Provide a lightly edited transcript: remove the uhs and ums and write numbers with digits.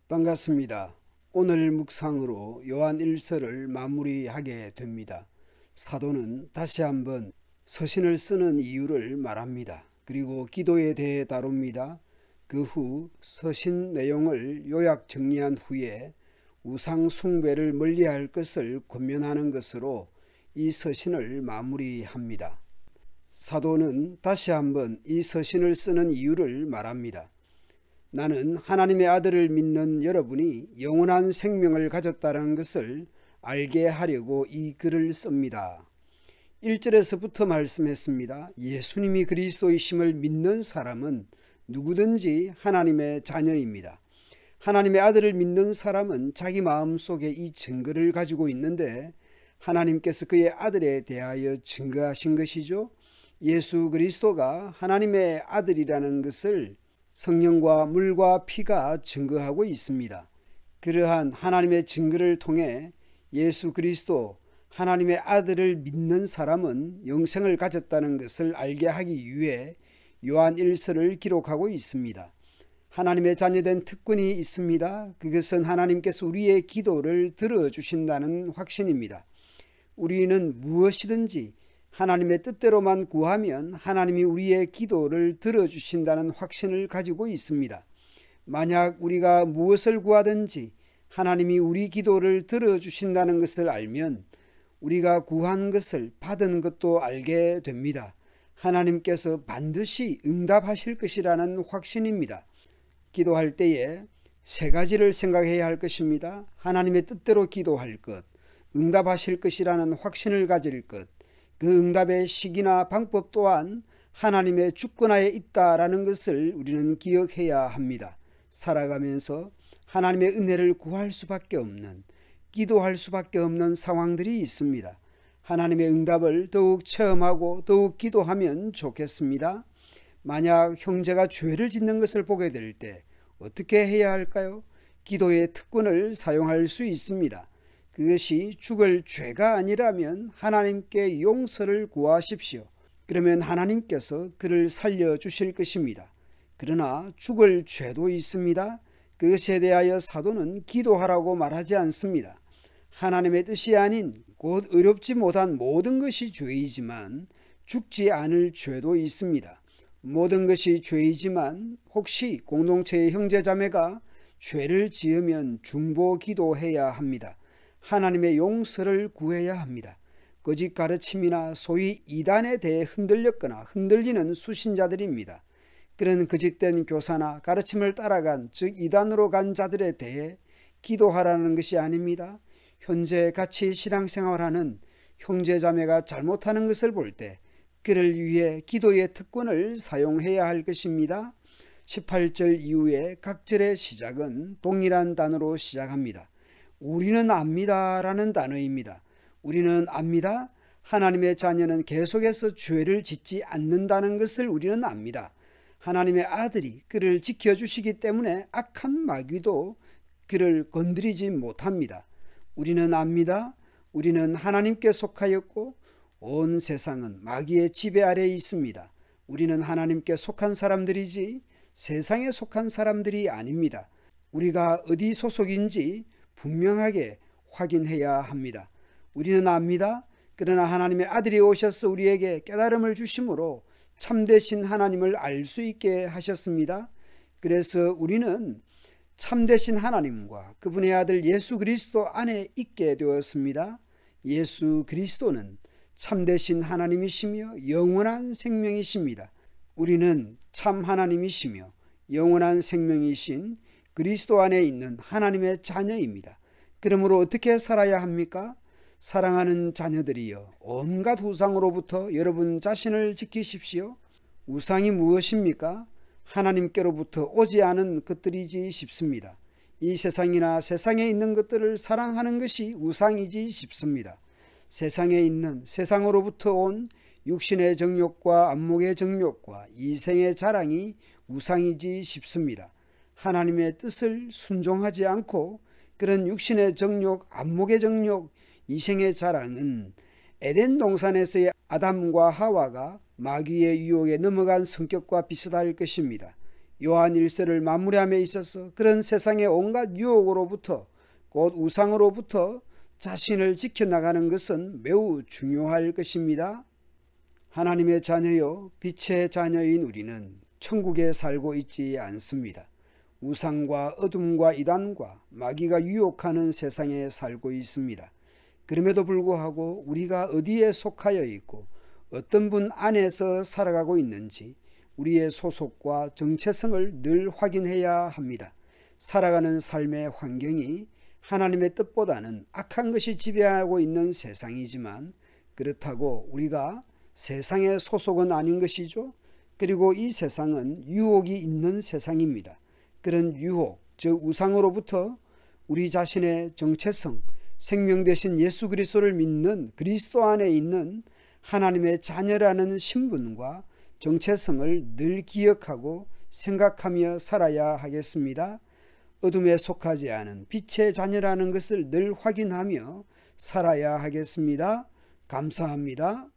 반갑습니다. 오늘 묵상으로 요한 1서를 마무리하게 됩니다. 사도는 다시 한번 서신을 쓰는 이유를 말합니다. 그리고 기도에 대해 다룹니다. 그 후 서신 내용을 요약 정리한 후에 우상 숭배를 멀리할 것을 권면하는 것으로 이 서신을 마무리합니다. 사도는 다시 한번 이 서신을 쓰는 이유를 말합니다. 나는 하나님의 아들을 믿는 여러분이 영원한 생명을 가졌다는 것을 알게 하려고 이 글을 씁니다. 1절에서부터 말씀했습니다. 예수님이 그리스도이심을 믿는 사람은 누구든지 하나님의 자녀입니다. 하나님의 아들을 믿는 사람은 자기 마음속에 이 증거를 가지고 있는데 하나님께서 그의 아들에 대하여 증거하신 것이죠. 예수 그리스도가 하나님의 아들이라는 것을 성령과 물과 피가 증거하고 있습니다. 그러한 하나님의 증거를 통해 예수 그리스도 하나님의 아들을 믿는 사람은 영생을 가졌다는 것을 알게 하기 위해 요한 1서를 기록하고 있습니다. 하나님의 자녀된 특권이 있습니다. 그것은 하나님께서 우리의 기도를 들어주신다는 확신입니다. 우리는 무엇이든지 하나님의 뜻대로만 구하면 하나님이 우리의 기도를 들어주신다는 확신을 가지고 있습니다. 만약 우리가 무엇을 구하든지 하나님이 우리 기도를 들어주신다는 것을 알면 우리가 구한 것을 받은 것도 알게 됩니다. 하나님께서 반드시 응답하실 것이라는 확신입니다. 기도할 때에 세 가지를 생각해야 할 것입니다. 하나님의 뜻대로 기도할 것, 응답하실 것이라는 확신을 가질 것, 그 응답의 시기나 방법 또한 하나님의 주권하에 있다라는 것을 우리는 기억해야 합니다. 살아가면서 하나님의 은혜를 구할 수밖에 없는, 기도할 수밖에 없는 상황들이 있습니다. 하나님의 응답을 더욱 체험하고 더욱 기도하면 좋겠습니다. 만약 형제가 죄를 짓는 것을 보게 될 때 어떻게 해야 할까요? 기도의 특권을 사용할 수 있습니다. 그것이 죽을 죄가 아니라면 하나님께 용서를 구하십시오. 그러면 하나님께서 그를 살려주실 것입니다. 그러나 죽을 죄도 있습니다. 그것에 대하여 사도는 기도하라고 말하지 않습니다. 하나님의 뜻이 아닌 곧 의롭지 못한 모든 것이 죄이지만 죽지 않을 죄도 있습니다. 모든 것이 죄이지만 혹시 공동체의 형제자매가 죄를 지으면 중보 기도해야 합니다. 하나님의 용서를 구해야 합니다. 거짓 가르침이나 소위 이단에 대해 흔들렸거나 흔들리는 수신자들입니다. 그런 거짓된 교사나 가르침을 따라간 즉 이단으로 간 자들에 대해 기도하라는 것이 아닙니다. 현재 같이 신앙생활하는 형제자매가 잘못하는 것을 볼 때 그를 위해 기도의 특권을 사용해야 할 것입니다. 18절 이후에 각 절의 시작은 동일한 단어로 시작합니다. 우리는 압니다 라는 단어입니다. 우리는 압니다. 하나님의 자녀는 계속해서 죄를 짓지 않는다는 것을 우리는 압니다. 하나님의 아들이 그를 지켜주시기 때문에 악한 마귀도 그를 건드리지 못합니다. 우리는 압니다. 우리는 하나님께 속하였고 온 세상은 마귀의 지배 아래에 있습니다. 우리는 하나님께 속한 사람들이지 세상에 속한 사람들이 아닙니다. 우리가 어디 소속인지 분명하게 확인해야 합니다. 우리는 압니다. 그러나 하나님의 아들이 오셔서 우리에게 깨달음을 주심으로 참되신 하나님을 알 수 있게 하셨습니다. 그래서 우리는 참되신 하나님과 그분의 아들 예수 그리스도 안에 있게 되었습니다. 예수 그리스도는 참되신 하나님이시며 영원한 생명이십니다. 우리는 참 하나님이시며 영원한 생명이신 그리스도 안에 있는 하나님의 자녀입니다. 그러므로 어떻게 살아야 합니까? 사랑하는 자녀들이여, 온갖 우상으로부터 여러분 자신을 지키십시오. 우상이 무엇입니까? 하나님께로부터 오지 않은 것들이지 싶습니다. 이 세상이나 세상에 있는 것들을 사랑하는 것이 우상이지 싶습니다. 세상에 있는 세상으로부터 온 육신의 정욕과 안목의 정욕과 이생의 자랑이 우상이지 싶습니다. 하나님의 뜻을 순종하지 않고 그런 육신의 정욕, 안목의 정욕, 이생의 자랑은 에덴 동산에서의 아담과 하와가 마귀의 유혹에 넘어간 성격과 비슷할 것입니다. 요한 1서를 마무리함에 있어서 그런 세상의 온갖 유혹으로부터 곧 우상으로부터 자신을 지켜나가는 것은 매우 중요할 것입니다. 하나님의 자녀요, 빛의 자녀인 우리는 천국에 살고 있지 않습니다. 우상과 어둠과 이단과 마귀가 유혹하는 세상에 살고 있습니다. 그럼에도 불구하고 우리가 어디에 속하여 있고 어떤 분 안에서 살아가고 있는지 우리의 소속과 정체성을 늘 확인해야 합니다. 살아가는 삶의 환경이 하나님의 뜻보다는 악한 것이 지배하고 있는 세상이지만 그렇다고 우리가 세상의 소속은 아닌 것이죠. 그리고 이 세상은 유혹이 있는 세상입니다. 그런 유혹, 즉 우상으로부터 우리 자신의 정체성, 생명 되신 예수 그리스도를 믿는 그리스도 안에 있는 하나님의 자녀라는 신분과 정체성을 늘 기억하고 생각하며 살아야 하겠습니다. 어둠에 속하지 않은 빛의 자녀라는 것을 늘 확인하며 살아야 하겠습니다. 감사합니다.